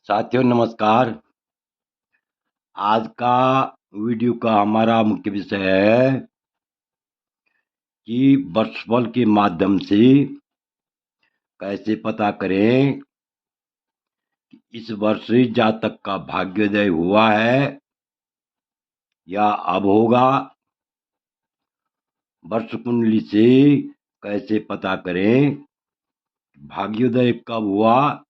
साथियों नमस्कार। आज का वीडियो का हमारा मुख्य विषय है कि वर्षफल के माध्यम से कैसे पता करें कि इस वर्ष जातक का भाग्योदय हुआ है या अब होगा। वर्ष कुंडली से कैसे पता करें भाग्योदय कब हुआ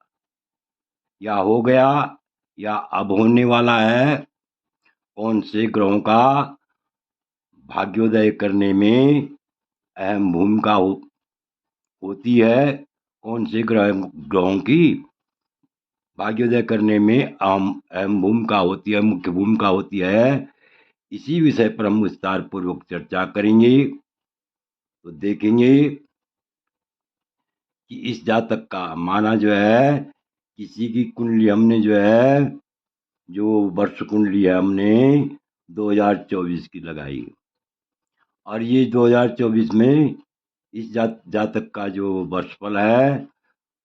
या हो गया या अब होने वाला है। कौन से ग्रहों का भाग्योदय करने में अहम भूमिका होती है, कौन से ग्रहों की भाग्योदय करने में अहम अहम भूमिका होती है, मुख्य भूमिका होती है। इसी विषय पर हम विस्तार पूर्वक चर्चा करेंगे। तो देखेंगे कि इस जातक का माना जो है, किसी की कुंडली हमने जो है, जो वर्ष कुंडली है हमने 2024 की लगाई और ये 2024 में इस जातक का जो वर्षफल है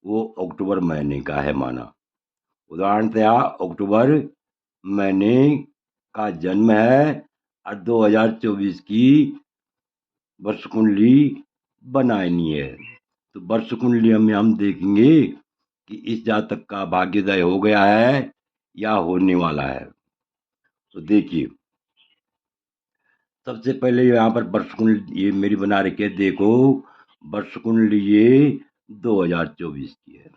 वो अक्टूबर महीने का है माना। उदाहरणतया अक्टूबर महीने का जन्म है और 2024 की वर्ष कुंडली बनानी है। तो वर्ष कुंडली में हम देखेंगे कि इस जातक का भाग्योदय हो गया है या होने वाला है। तो देखिए, सबसे पहले यहाँ पर वर्ष कुंडली ये मेरी बना रखी है, देखो वर्ष कुंडली ये 2024 की है।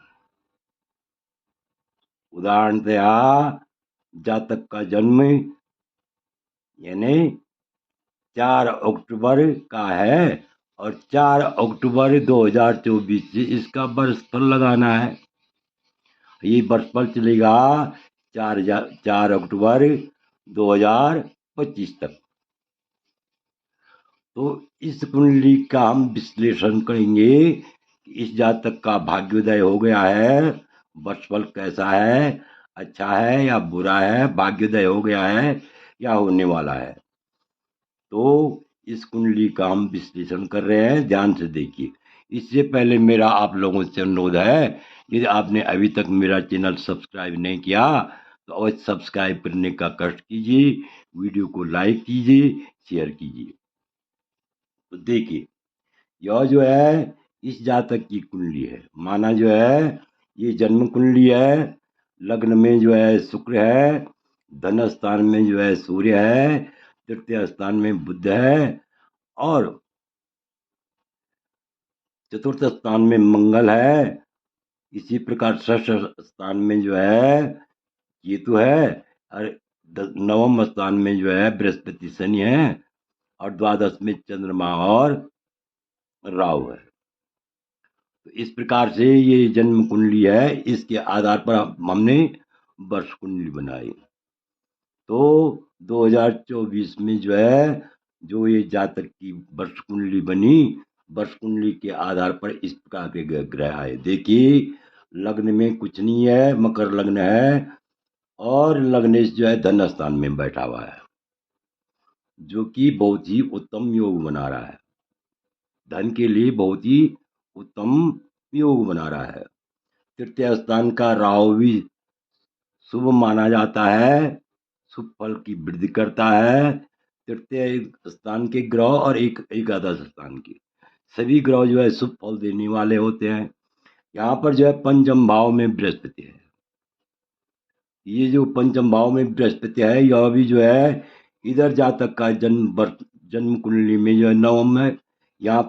उदाहरणतया जातक का जन्म यानी 4 अक्टूबर का है और 4 अक्टूबर 2024 से इसका वर्षफल लगाना है। ये वर्षफल चलेगा 4 अक्टूबर 2025 तक। तो इस कुंडली का हम विश्लेषण करेंगे कि इस जातक का भाग्योदय हो गया है, वर्षफल कैसा है, अच्छा है या बुरा है, भाग्योदय हो गया है या होने वाला है। तो इस कुंडली का हम विश्लेषण कर रहे हैं, ध्यान से देखिए। इससे पहले मेरा आप लोगों से अनुरोध है, यदि आपने अभी तक मेरा चैनल सब्सक्राइब नहीं किया तो अवश्य सब्सक्राइब करने का कष्ट कीजिए, वीडियो को लाइक कीजिए, शेयर कीजिए। तो देखिए, यह जो है इस जातक की कुंडली है, माना जो है ये जन्म कुंडली है। लग्न में जो है शुक्र है, धन स्थान में जो है सूर्य है, तृतीय स्थान में बुध है और चतुर्थ स्थान में मंगल है। इसी प्रकार षष्ठ स्थान में जो है केतु है और नवम स्थान में जो है बृहस्पति शनि है और द्वादश में चंद्रमा और राहु है। तो इस प्रकार से ये जन्म कुंडली है, इसके आधार पर हमने वर्ष कुंडली बनाई। तो 2024 में जो है, जो ये जातक की वर्ष कुंडली बनी, वर्ष कुंडली के आधार पर इस प्रकार के ग्रह आए। देखिए, लग्न में कुछ नहीं है, मकर लग्न है और लग्नेश जो है धन स्थान में बैठा हुआ है, जो कि बहुत ही उत्तम योग बना रहा है, धन के लिए बहुत ही उत्तम योग बना रहा है। तृतीय स्थान का राहु भी शुभ माना जाता है, शुभ फल की वृद्धि करता है। तृतीय स्थान के ग्रह और एकादश स्थान के सभी ग्रह जो है शुभ फल देने वाले होते हैं। यहाँ पर जो है पंचम भाव में बृहस्पति है। ये जो पंचम भाव में बृहस्पति है, यह भी जो है इधर जातक का जन्म कुंडली में जो है नवम है, यहाँ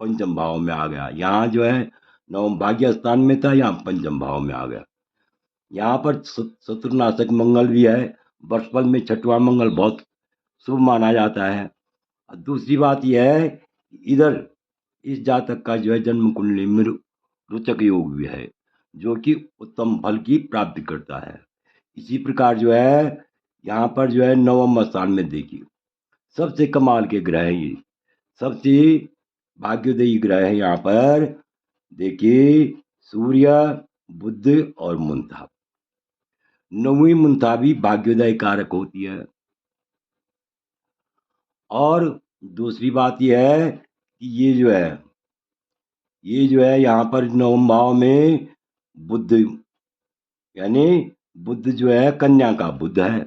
पंचम भाव में आ गया। यहाँ जो है नवम भाग्य स्थान में था, यहाँ पंचम भाव में आ गया। यहाँ पर शत्रुनाशक मंगल भी है, वर्षफल में छठवां मंगल बहुत शुभ माना जाता है। और दूसरी बात यह है कि इधर इस जातक का जो है जन्म कुंडली में रोचक योग भी है, जो कि उत्तम फल की प्राप्ति करता है। इसी प्रकार जो है यहाँ पर जो है नवम स्थान में देखिए, सबसे कमाल के ग्रह हैं ये, सबसे भाग्योदयी ग्रह है। यहाँ पर देखिए सूर्य, बुध और मुंथा। नौवीं मुंथा भी भाग्योदय कारक होती है। और दूसरी बात यह है कि ये जो है यहाँ पर नवम भाव में बुध यानी बुध जो है कन्या का बुध है,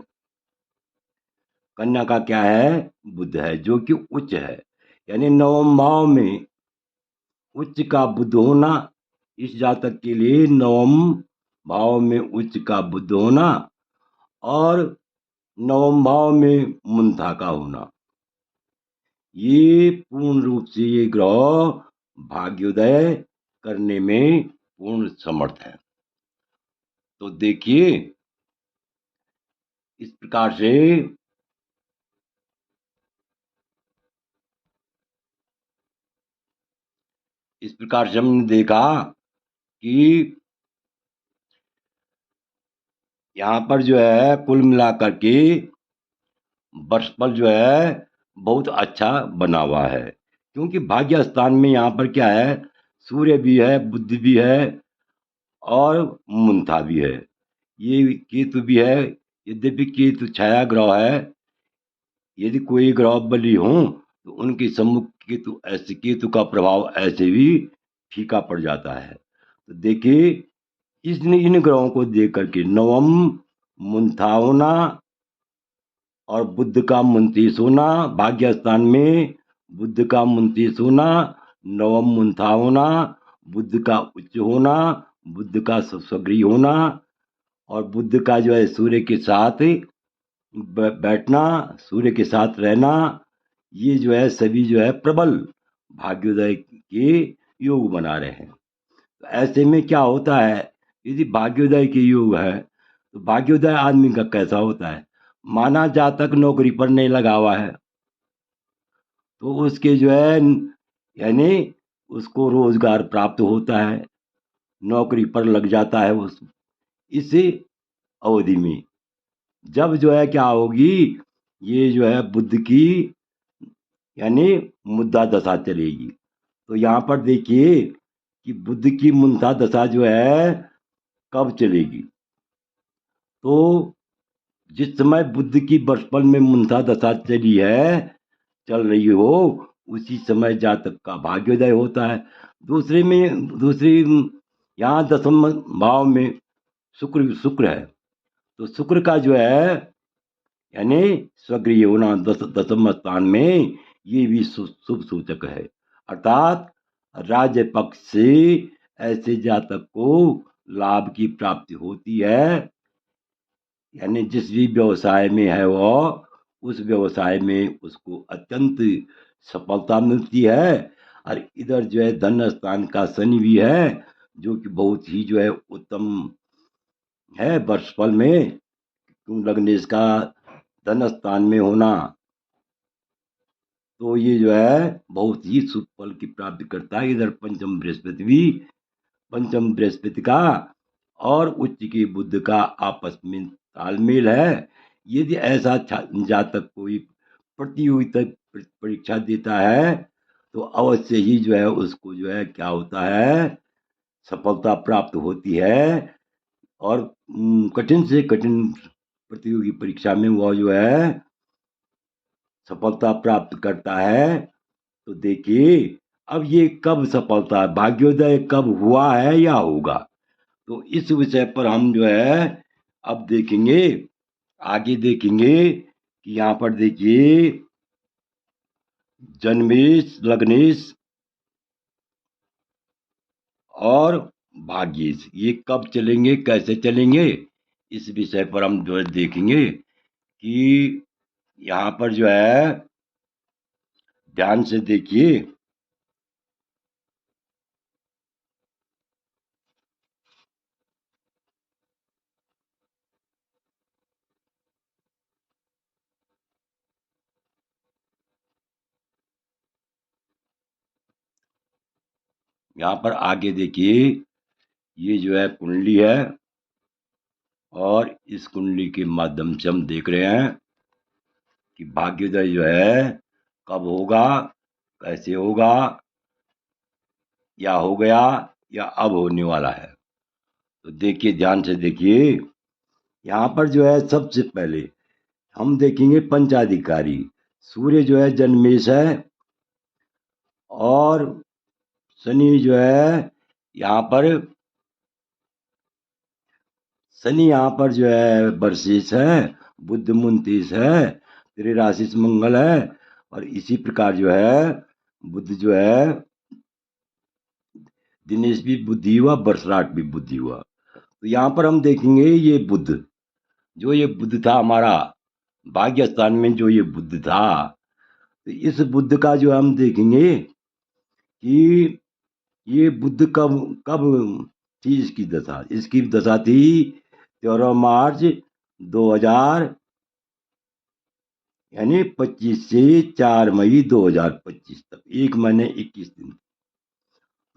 कन्या का क्या है, बुध है, जो कि उच्च है। यानी नवम भाव में उच्च का बुध होना, इस जातक के लिए नवम भाव में उच्च का बुध होना और नवम भाव में मुंथा का होना, ये पूर्ण रूप से ये ग्रह भाग्योदय करने में पूर्ण समर्थ है। तो देखिए इस प्रकार से हमने देखा कि यहाँ पर जो है कुल मिलाकर के वर्षफल जो है बहुत अच्छा बना हुआ है, क्योंकि भाग्य स्थान में यहाँ पर क्या है, सूर्य भी है, बुध भी है और मुंथा भी है, ये केतु भी है। यद्यपि केतु छाया ग्रह है, यदि कोई ग्रह बली हो तो उनके सम्मुख केतु का प्रभाव ऐसे भी फीका पड़ जाता है। तो देखिए इन ग्रहों को देख करके नवम मुंथा होना और बुध का 29 होना, भाग्य स्थान में बुध का 29 होना, नवम मुंथा होना, बुध का उच्च होना, बुध का स्वगृह होना और बुध का जो है सूर्य के साथ बैठना, सूर्य के साथ रहना, ये जो है सभी जो है प्रबल भाग्योदय के योग बना रहे हैं। तो ऐसे में क्या होता है, यदि भाग्योदय के योग है तो भाग्योदय आदमी का कैसा होता है, माना जातक नौकरी पर नहीं लगा हुआ है तो उसके जो है यानी उसको रोजगार प्राप्त होता है, नौकरी पर लग जाता है उस इसी अवधि में। जब जो है क्या होगी, ये जो है बुध की यानी मुद्दा दशा चलेगी, तो यहाँ पर देखिए कि बुध की मुद्दा दशा जो है कब चलेगी, तो जिस समय बुध की वर्षफल में मुद्दा दशा चली है, चल रही हो, उसी समय जातक का भाग्योदय होता है। दूसरी यहाँ दसम भाव में शुक्र है, तो शुक्र का जो है यानी स्वगृह होना दसम स्थान में, ये भी शुभ सूचक है। अर्थात राज्य पक्ष से ऐसे जातक को लाभ की प्राप्ति होती है, यानी जिस भी व्यवसाय में है वो उस व्यवसाय में उसको अत्यंत सफलता मिलती है। और इधर जो है धन स्थान का शनि भी है, जो कि बहुत ही जो है उत्तम है वर्षफल में, क्यों लगने इसका धन स्थान में होना, तो ये जो है बहुत ही शुभ फल की प्राप्ति करता है। इधर पंचम बृहस्पति का और उच्च की बुध का आपस में तालमेल है। यदि ऐसा जातक कोई प्रतियोगिता परीक्षा देता है तो अवश्य ही जो है उसको जो है क्या होता है, सफलता प्राप्त होती है और कठिन से कठिन प्रतियोगी परीक्षा में वह जो है सफलता प्राप्त करता है। तो देखिए अब ये कब सफलता भाग्योदय कब हुआ है या होगा, तो इस विषय पर हम जो है अब देखेंगे, आगे देखेंगे कि यहाँ पर देखिए जन्मेश, लग्नेश और भाग्येश ये कब चलेंगे, कैसे चलेंगे, इस विषय पर हम जो है देखेंगे कि यहाँ पर जो है ध्यान से देखिए। यहाँ पर आगे देखिए, ये जो है कुंडली है और इस कुंडली के माध्यम से हम देख रहे हैं कि भाग्योदय जो है कब होगा, कैसे होगा, या हो गया या अब होने वाला है। तो देखिए ध्यान से देखिए, यहाँ पर जो है सबसे पहले हम देखेंगे पंचाधिकारी। सूर्य जो है जन्मेश है और शनि जो है यहाँ पर शनि यहाँ पर जो है वर्षिष है, बुध मून 30 है, तेरी राशि से मंगल है, और इसी प्रकार जो है बुध जो है दिनेश भी बुद्धि हुआ, वर्षराट भी बुद्धि हुआ। तो यहाँ पर हम देखेंगे ये बुध, जो ये बुध था हमारा भाग्य स्थान में, जो ये बुध था, तो इस बुध का जो हम देखेंगे कि ये बुध कब कब थी इसकी दशा। इसकी दशा थी 13 मार्च 2000 यानी 25 से 4 मई 2025 तक, 1 महीने 21 दिन।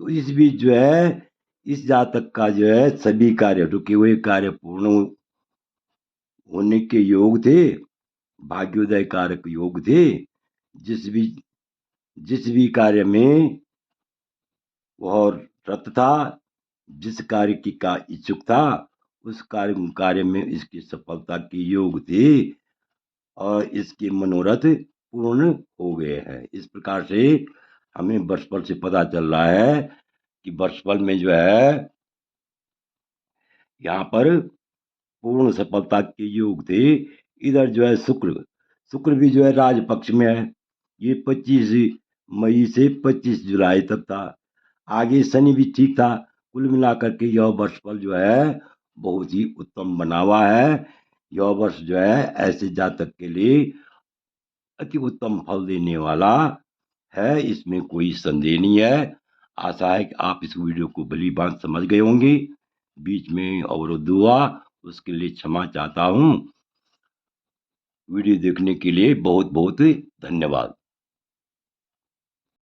तो इस बीच जो है इस जातक का जो है सभी कार्य, रुके हुए कार्य पूर्ण होने के योग थे, भाग्योदय कारक योग थे। जिस भी जिस भी कार्य में वह रत था, जिस कार्य की का इच्छुक था, उस कार्य में इसकी सफलता के योग थे, और इसके मनोरथ पूर्ण हो गए हैं। इस प्रकार से हमें वर्षफल से पता चल रहा है कि वर्षफल में जो है यहाँ पर पूर्ण सफलता के योग थे। इधर जो है शुक्र शुक्र भी जो है राज पक्ष में है, ये 25 मई से 25 जुलाई तक था। आगे शनि भी ठीक था। कुल मिलाकर के यह वर्षफल जो है बहुत ही उत्तम बना हुआ है। यह वर्ष जो है ऐसे जातक के लिए अति उत्तम फल देने वाला है, इसमें कोई संदेह नहीं है। आशा है कि आप इस वीडियो को भली बात समझ गए होंगे। बीच में अवरोध हुआ उसके लिए क्षमा चाहता हूँ। वीडियो देखने के लिए बहुत बहुत धन्यवाद।